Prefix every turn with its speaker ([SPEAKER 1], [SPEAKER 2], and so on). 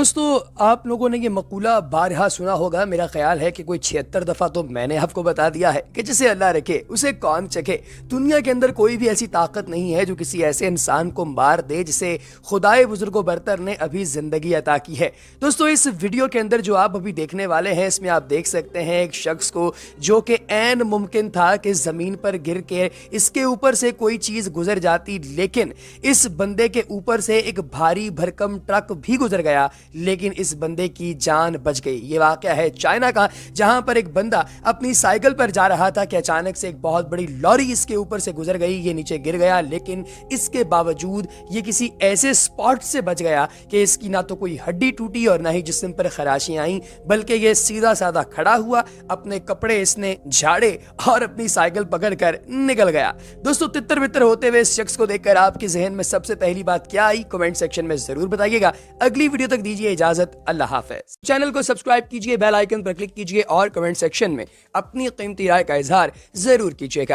[SPEAKER 1] दोस्तों आप लोगों ने ये मकूला बारहा सुना होगा। मेरा ख्याल है कि कोई 76 दफ़ा तो मैंने आपको बता दिया है कि जिसे अल्लाह रखे उसे कौन चखे। दुनिया के अंदर कोई भी ऐसी ताकत नहीं है जो किसी ऐसे इंसान को मार दे जिसे खुदाए बुजुर्गो बरतर ने अभी ज़िंदगी अता की है। दोस्तों इस वीडियो के अंदर जो आप अभी देखने वाले हैं, इसमें आप देख सकते हैं एक शख्स को जो कि ऐन मुमकिन था कि ज़मीन पर गिर के इसके ऊपर से कोई चीज़ गुजर जाती, लेकिन इस बंदे के ऊपर से एक भारी भरकम ट्रक भी गुजर गया, लेकिन इस बंदे की जान बच गई। ये वाकया है चाइना का, जहां पर एक बंदा अपनी साइकिल पर जा रहा था कि अचानक से एक बहुत बड़ी लॉरी इसके ऊपर से गुजर गई। ये नीचे गिर गया, लेकिन इसके बावजूद ये किसी ऐसे स्पॉट से बच गया कि इसकी ना तो कोई हड्डी टूटी और ना ही जिस्म पर खराशियां आई, बल्कि ये सीधा साधा खड़ा हुआ, अपने कपड़े इसने झाड़े और अपनी साइकिल पकड़कर निकल गया। दोस्तों तितर बितर होते हुए इस शख्स को देखकर आपके जहन में सबसे पहली बात क्या आई, कमेंट सेक्शन में जरूर बताइएगा। अगली वीडियो तक दीजिए इजाजत, अल्लाह हाफिज। चैनल को सब्सक्राइब कीजिए, बेल आइकन पर क्लिक कीजिए और कमेंट सेक्शन में अपनी कीमती राय का इजहार जरूर कीजिएगा।